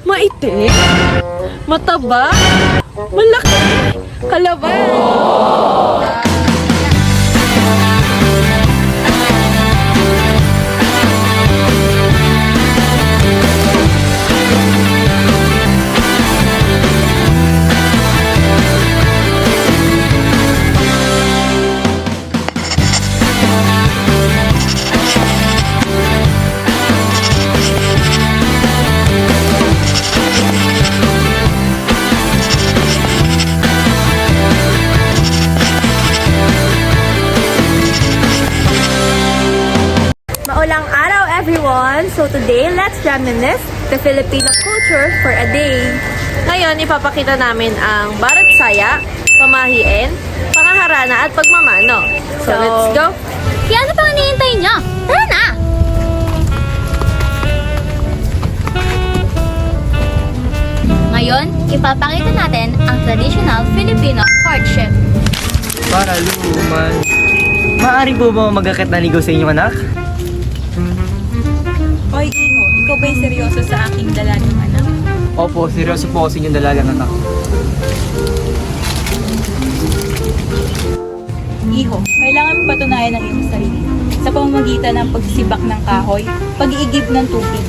Maitim? Mataba? Malaki? Kalaban? Maulang araw everyone! So today, let's reminisce the Filipino culture for a day. Ngayon, ipapakita namin ang Barat Saya, pamahiin, pangaharana at pagmamano. So, let's go! Kaya ano pang hinihintay niyo? Tara na! Ngayon, ipapakita natin ang traditional Filipino courtship. Para luman. Maaari po ba magakit na ligaw sa inyong anak? Hoy, Iho, ikaw ba'y seryoso sa aking dalagang anak? Opo, seryoso po ako sa inyong dalagang anak. Iho, kailangan mo patunayan ang iyong sarili sa pamamagitan ng pagsibak ng kahoy, pag-iigib ng tubig.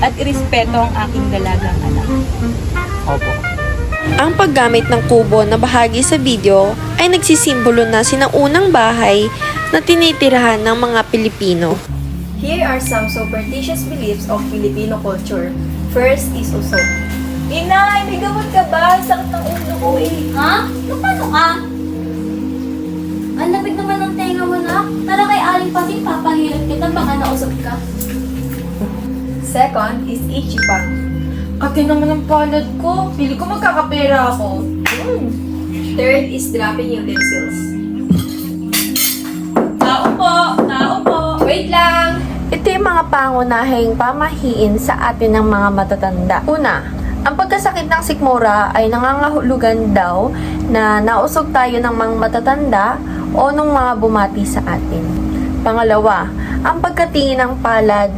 At irespeto ang aking dalagang anak. Opo. Ang paggamit ng kubo na bahagi sa video ay nagsisimbolo na sinaunang bahay na tinitirahan ng mga Pilipino. Here are some superstitious beliefs of Filipino culture. First is usog. Inay, may gamot ka ba? Sakit ng ulo ko eh. Ha? Paano ka? Ang lapit naman ng tenga mo na. Tara kay Aling Pasing, papahirap kita baka nausog ka. Second is ichipang. Akin naman ang palad ko. Pili ko magkakapera ako. Third is dropping utensils. Tao po! Tao po! Wait lang! Ito yung mga pangunahing pamahiin sa atin ng mga matatanda. Una, ang pagkasakit ng sikmura ay nangangahulugan daw na nausog tayo ng mga matatanda o ng mga bumati sa atin. Pangalawa, ang pagkatingin ng palad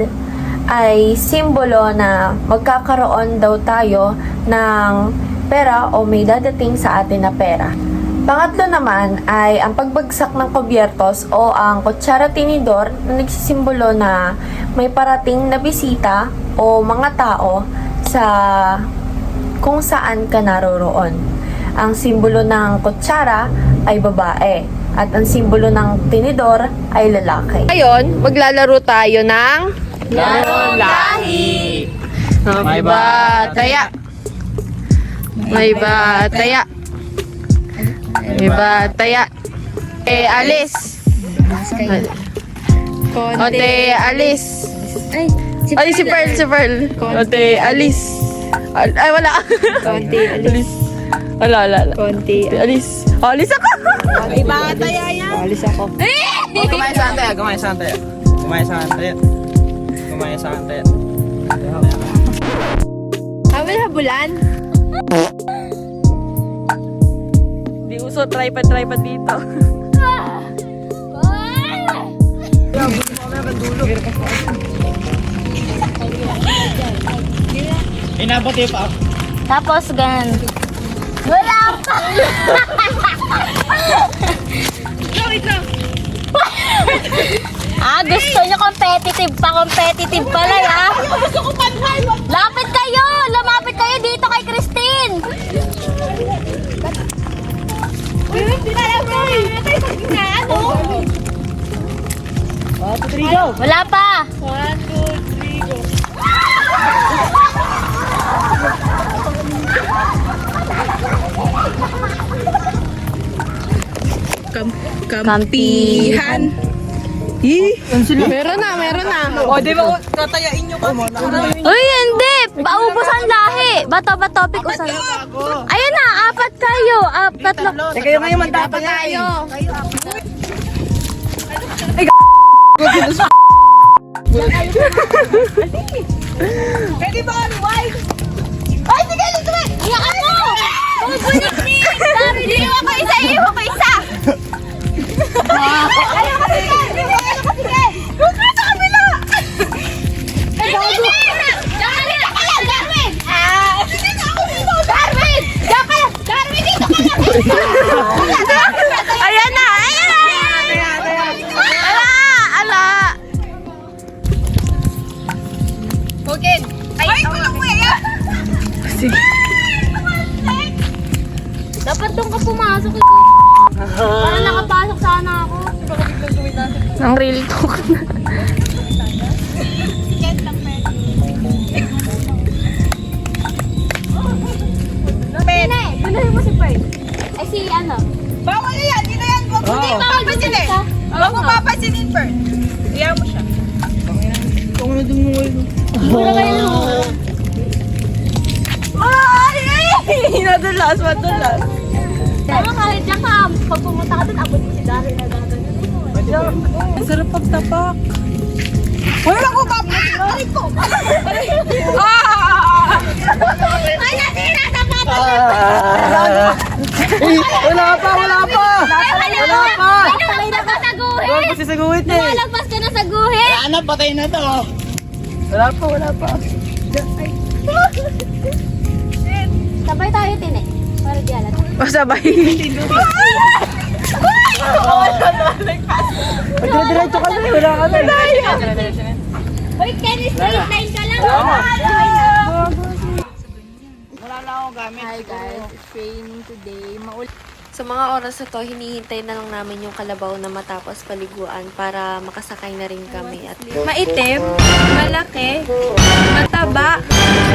ay simbolo na magkakaroon daw tayo ng pera o may dadating sa atin na pera. Pangatlo naman ay ang pagbagsak ng kubyertos o ang kutsara tinidor na nagsisimbolo na may parating na bisita o mga tao sa kung saan ka naroroon. Ang simbolo ng kutsara ay babae at ang simbolo ng tinidor ay lalaki. Ngayon, maglalaro tayo ng Larong lahi! May bataya. May bataya. May bataya. Alis. Konti alis. Ay, si Pearl. Konti alis. Ay, wala. Konti alis. Wala. Konti alis. Alis ako. May bataya yan! Alis ako. Gumaya sa antay. Habol-habulan. Di uso tripod dito. Inabot pa. Tapos gan. Wala pa! Gusto nyo competitive pala ya? Gusto ko panhan! Lumapit kayo dito kay Christine! Hindi na lang kayo! Wala pa! 1, 2, 3, go! Kampihan! Meron na. O, di ba tatayain nyo kami? Uy, hindi! Paubos ang lahi! Bato ba topic usan? Ayun na, 4 kayo! 4 Teka, yung ngayon mandapa tayo. Pwede ba rewind? Ay, sige, let's go! Iyakan mo! Pupunik ni! Dami, iwan ko isa, iwan ko isa! Ayaw ka sige! Ayaw ka sige! Huwag mo sa kabila! Ay, gago! Darwin! Darwin! Hindi na ako dito! Darwin! Darwin, dito ka lang! Ayan na! Ayan na! Ala! Bukid! Ay, tulong mo yan! Dapat doon ka pumasok. Para nakapasok sana ako. Ang real talk na. Pene, gunahin mo si Pearl. Ay si ano? Bawal na yan! Dito yan! Huwag mo Hindi, dito bawal papansinin! ka. Huwag mo papansinin, Pearl! Iyan mo siya. Mura kayo. Ay! Nadulas, madulas. Tama kahit yan ka, pag pumunta ka doon, abot mo si Darwin na gagawin. Ang sarap pagtapak. Wala ko papansinin! Aray ko! Ay, nasira sa papa! Wala pa! Wala pa! May nakasaguhin! Huwag kasi sa guhit eh! Malagpas ka na sa guhit! Ano, patay na to! Wala pa! Sabay tayo, Tine. Para di alat. Masabay. Pagdadiretso ka na, wala ka na! Uy, Kenny, straight line ka lang! Hi guys, it's raining today. Sa mga oras na to, hinihintay na lang namin yung kalabaw na matapos paliguan para makasakay na rin kami. At maitim, malaki, mataba,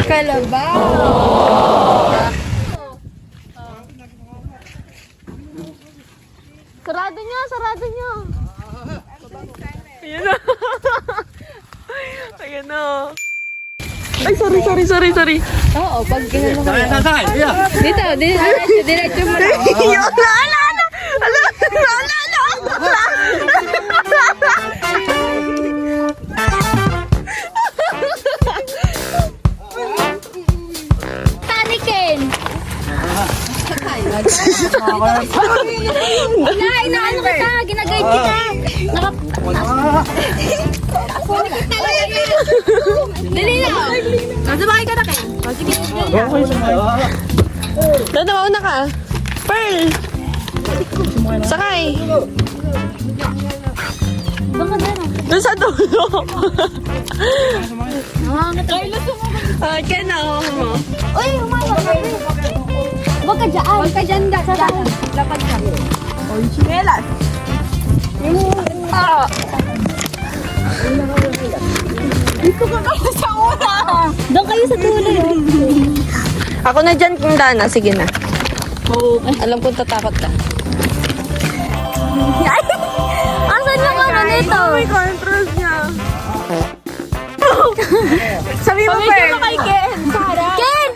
kalabaw. Sarado nyo, sarado nyo! Ayan na. Ayan na. Ay, sorry. Oo, pag ginano Sakay! Yeah! Dito, diretso mo lang. Tanikin! Inaano kita, ginaguide kita. Punikit talaga yan. Dali na. Masabay ka na kayo. Sige, Dada, mauna ka. Pearl! Sakay! baka na. Doon sa dulo. Kaya na ako mo. Uy, humawa ka. Huwag ka dyan. Huwag ka dyan. Lapad ka. Oy, chinelas. Dito ka kayo sa una. Doon kayo sa tuloy. Ako na dyan kung Dana. Sige na. Alam kong tatakot ka. Asan yung ano nito? May controls niya. Sabi mo, Pearl. Kay Ken. Ken!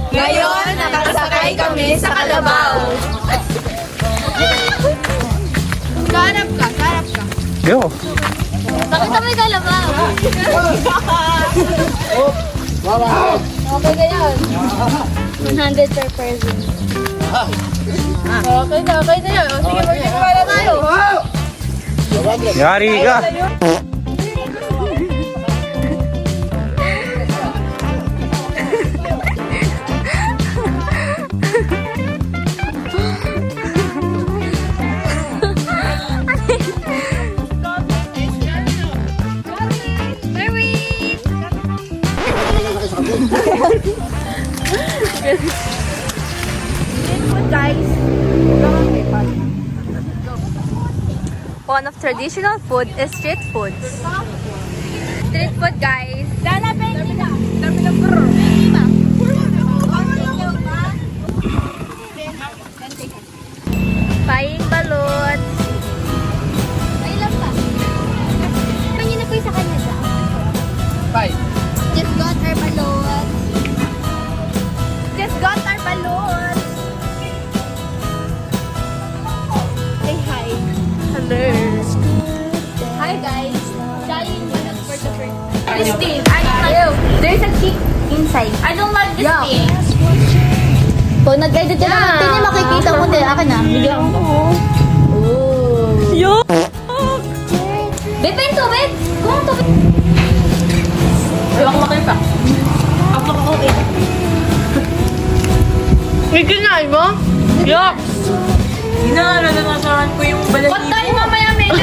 Ngayon, nakasakay kami sa kalabaw. Go! Bakit kami kalabaw? Okay na yun. 100 per person. Okay na yun. Sige, magsisimula tayo. Yari ka! One of traditional food is street foods. Street food, guys. Dana, pengi na. Dami ng brr. Paing balot. Ay, lang pa. Pengi na po yung sa kanya siya. Bye! Just got our balot. Just got our balloons. Hi guys! Giant balloon for the first time. This thing, I don't like. There's a chick inside. I don't like this thing. Pag nag-edit ka ng natin, makikita mo din. Akin na. Bigyan ko. Bebe, yung tubig! Kung tubig! Ayaw ko makita. Ako eh. May kinain mo? Yuck! Nasasaran ko yung balat Ba't tayo mamaya may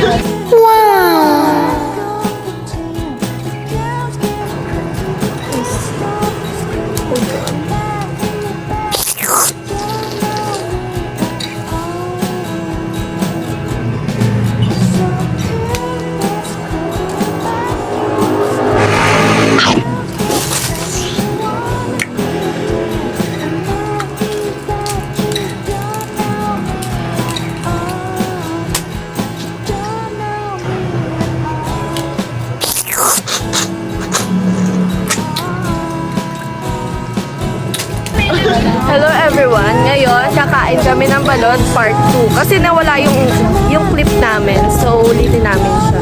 Hello everyone! Ngayon, kakain kami ng balot part 2 kasi nawala yung clip namin. So, ulitin namin siya.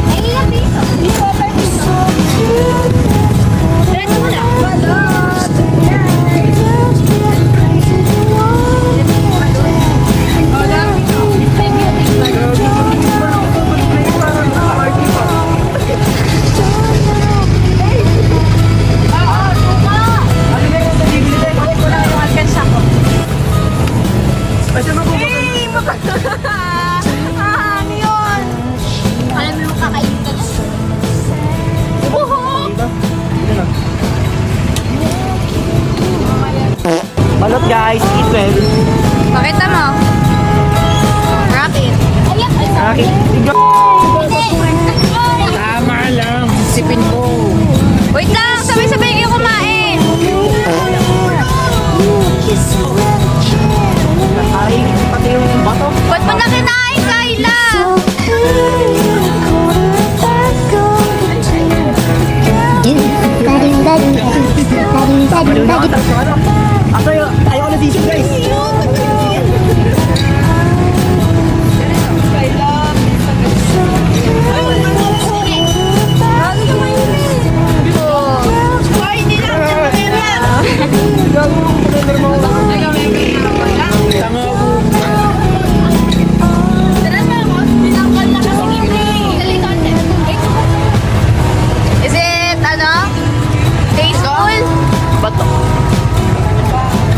Ay, ilang piso? Piso per piso. Diretso mo na. Balot! Alam mo, kakainin ka na. Balot guys, eat well. Pakita mo. Rocket. Rocket. Tama lang, sipin ko. Wait lang, sabay-sabay kayo kumain. Ay, pati yung bato. Ba't mo na kinain, Kyla? Ayaw na tissue guys. Is it, tasteful? Bato.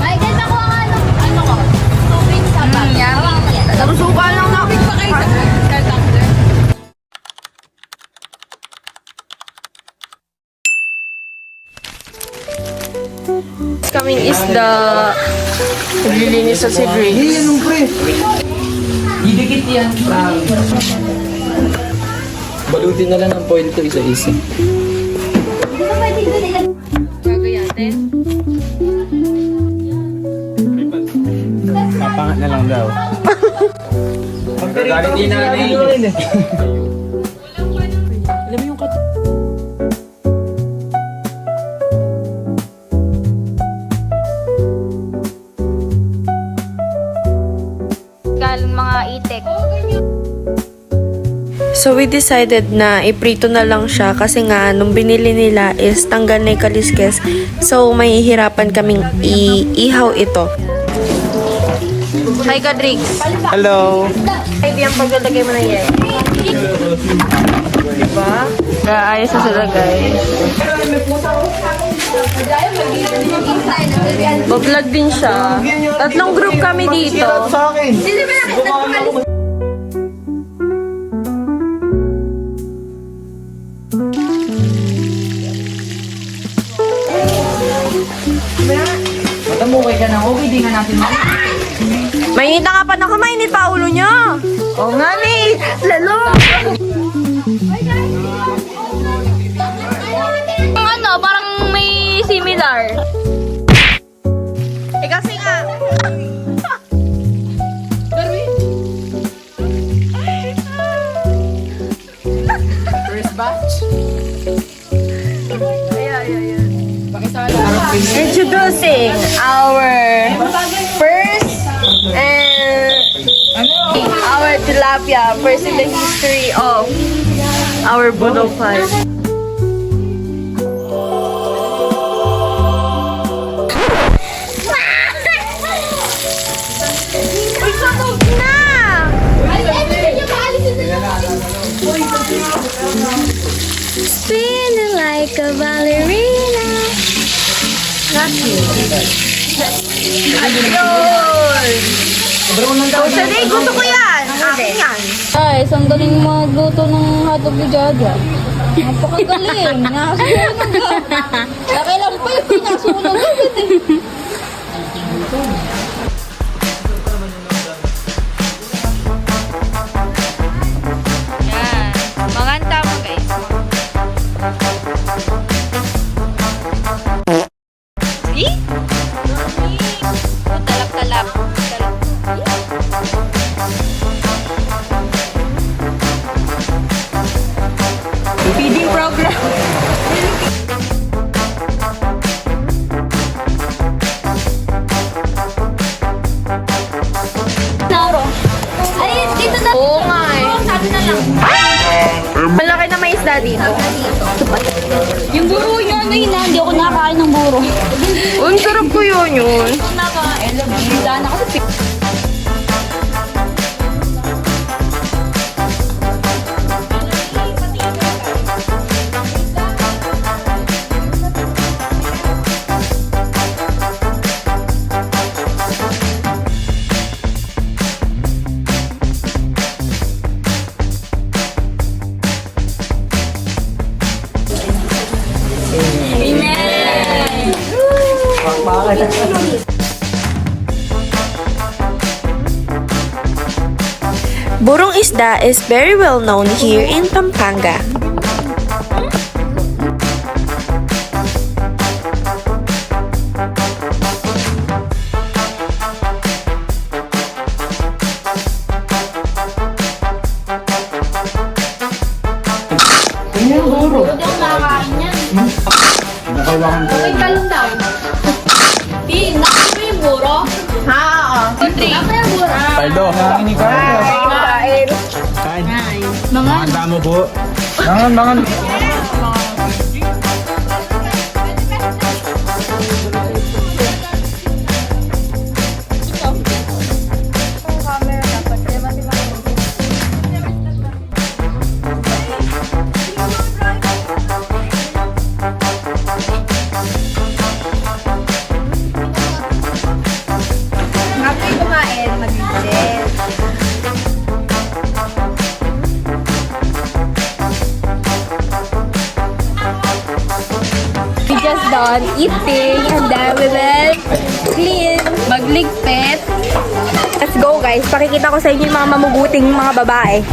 Michael, nakuha ka ano ko? Tubig sa bag. Nagusuka lang na. Kaming isda. Naglilinis sa si Grace. Didikit yan. Balutin na lang ng point to isa-isa. Gagayatin. Papangat na lang daw. Pagkagalit din natin. Alam mo yung kat... Galing mga itik. So we decided na iprito na lang siya kasi nga nung binili nila is tanggal na yung kaliskes. So mahihirapan kaming iihaw ito. Hi Kadrix! Hello! Ay, biyang paglalagay mo na yan. Diba? Kaya ayos na sila guys. Vlog din siya. Tatlong group kami dito. Sa akin! Matamukay ka na. Okay, di nga natin Mainit na nga pa na mainit pa ulo niya. Oo nga ni. Lalo. Parang may similar. Kasi nga. First batch. Introducing our first and tilapia, first in the history of our bonfire. Uy, sabog na! Spinning like a ballerina. Ayun! Gusto ko yan! Akin yan! Ay, isang galing magluto ng hotdog ni Jaja. Napakagaling. Nakasunog ka. Nakilang pa yung pinasunog agad eh. Yan. Maganda mo, guys. See? Talap-talap. Feeding program. Ay, dito na. Oo nga eh. Sabi na lang. Malaki na may isda dito. Yung buro yun, may hindi ako nakakain ng buro. Ang sarap ko yun. Nakain. Wala na kasi. Burong isda is very well known here in Pampanga. May talong daw. Di, nakita mo yung buro? Ha, oo. Nakita yung buro? Paldo. Ini ka. Kain. Kain. Mga Handa mo po. Bangan. After kumain, mag-eat. We just done eating and then we will clean, magligpit. Let's go guys, pakikita ko sa inyo yung mga mamuguting mga babae.